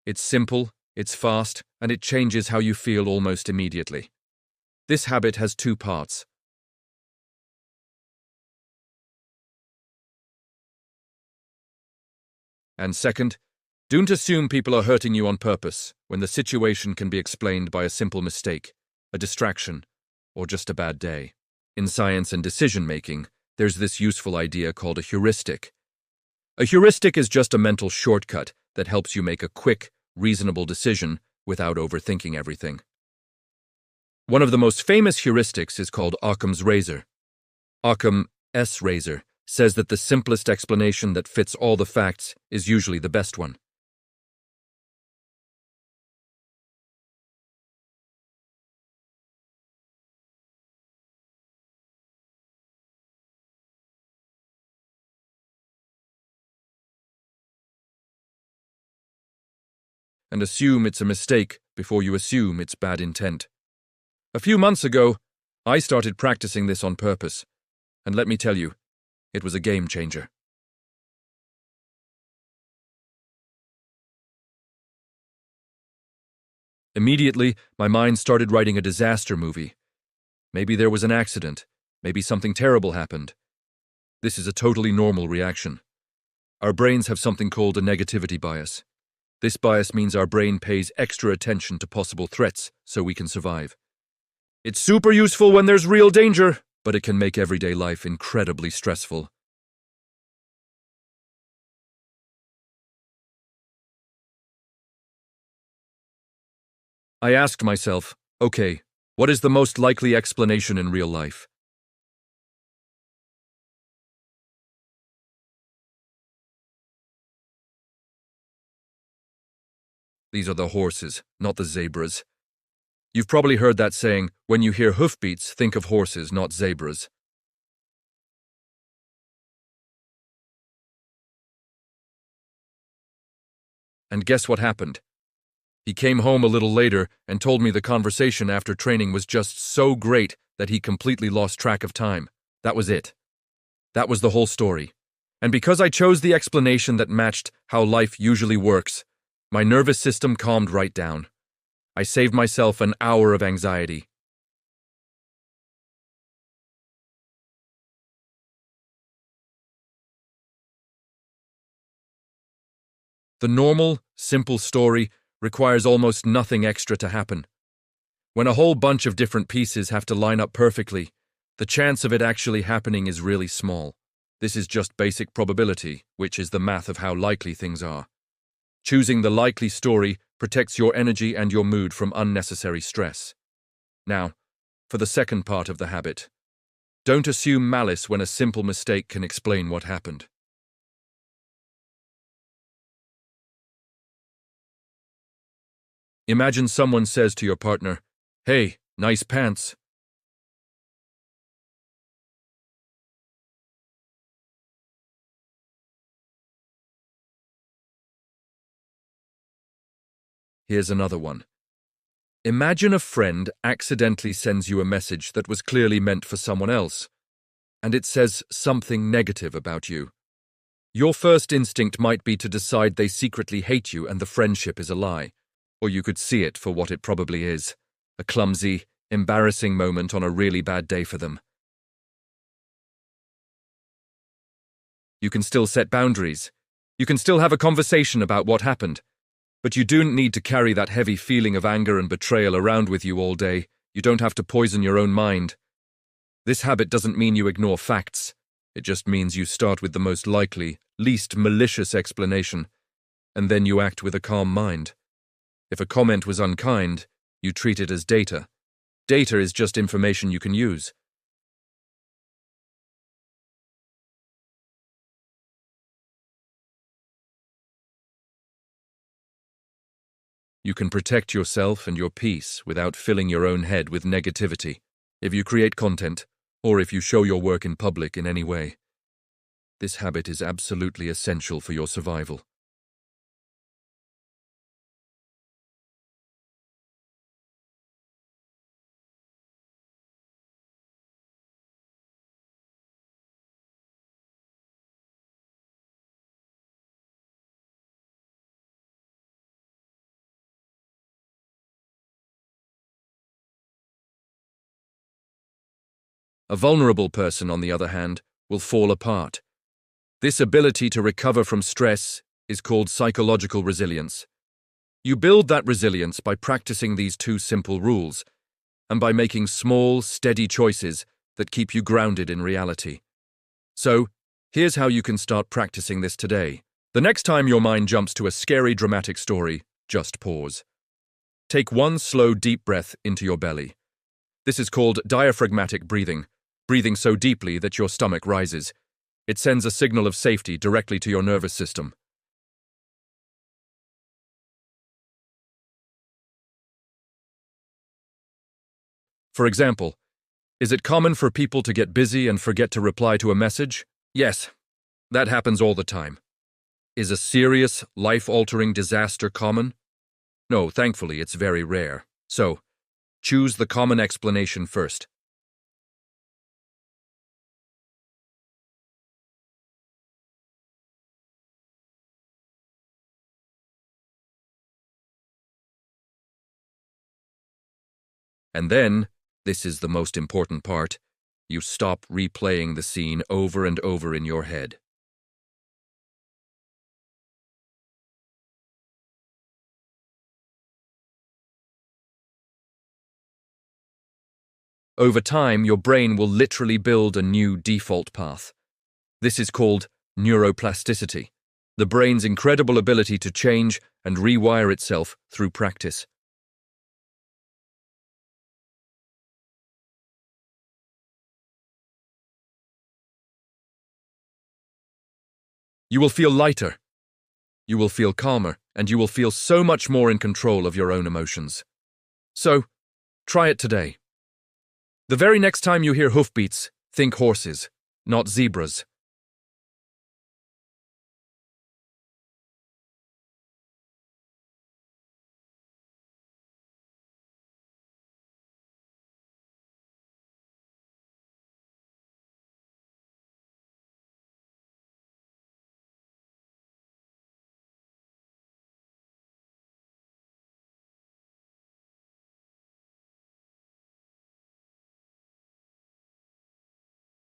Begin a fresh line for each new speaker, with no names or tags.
It's simple, it's fast, and it changes how you feel almost immediately. This habit has two parts. And second, don't assume people are hurting you on purpose when the situation can be explained by a simple mistake, a distraction, or just a bad day. In science and decision-making, there's this useful idea called a heuristic. A heuristic is just a mental shortcut that helps you make a quick, reasonable decision without overthinking everything. One of the most famous heuristics is called Occam's razor. Occam's razor says that the simplest explanation that fits all the facts is usually the best one. And assume it's a mistake before you assume it's bad intent. A few months ago, I started practicing this on purpose, and let me tell you, it was a game changer. Immediately, my mind started writing a disaster movie. Maybe there was an accident, maybe something terrible happened. This is a totally normal reaction. Our brains have something called a negativity bias. This bias means our brain pays extra attention to possible threats so we can survive. It's super useful when there's real danger, but it can make everyday life incredibly stressful. I asked myself, okay, what is the most likely explanation in real life? These are the horses, not the zebras. You've probably heard that saying, when you hear hoofbeats, think of horses, not zebras. And guess what happened? He came home a little later and told me the conversation after training was just so great that he completely lost track of time. That was it. That was the whole story. And because I chose the explanation that matched how life usually works, my nervous system calmed right down. I saved myself an hour of anxiety. The normal, simple story requires almost nothing extra to happen. When a whole bunch of different pieces have to line up perfectly, the chance of it actually happening is really small. This is just basic probability, which is the math of how likely things are. Choosing the likely story protects your energy and your mood from unnecessary stress. Now, for the second part of the habit. Don't assume malice when a simple mistake can explain what happened. Imagine someone says to your partner, "Hey, nice pants." Here's another one. Imagine a friend accidentally sends you a message that was clearly meant for someone else, and it says something negative about you. Your first instinct might be to decide they secretly hate you and the friendship is a lie, or you could see it for what it probably is, a clumsy, embarrassing moment on a really bad day for them. You can still set boundaries. You can still have a conversation about what happened. But you don't need to carry that heavy feeling of anger and betrayal around with you all day. You don't have to poison your own mind. This habit doesn't mean you ignore facts. It just means you start with the most likely, least malicious explanation, and then you act with a calm mind. If a comment was unkind, you treat it as data. Data is just information you can use. You can protect yourself and your peace without filling your own head with negativity. If you create content, or if you show your work in public in any way, this habit is absolutely essential for your survival. A vulnerable person, on the other hand, will fall apart. This ability to recover from stress is called psychological resilience. You build that resilience by practicing these two simple rules, and by making small, steady choices that keep you grounded in reality. So, here's how you can start practicing this today. The next time your mind jumps to a scary, dramatic story, just pause. Take one slow, deep breath into your belly. This is called diaphragmatic breathing, breathing so deeply that your stomach rises. It sends a signal of safety directly to your nervous system. For example, is it common for people to get busy and forget to reply to a message? Yes, that happens all the time. Is a serious, life-altering disaster common? No, thankfully, it's very rare. So, choose the common explanation first. And then, this is the most important part, you stop replaying the scene over and over in your head. Over time, your brain will literally build a new default path. This is called neuroplasticity, the brain's incredible ability to change and rewire itself through practice. You will feel lighter, you will feel calmer, and you will feel so much more in control of your own emotions. So, try it today. The very next time you hear hoofbeats, think horses, not zebras.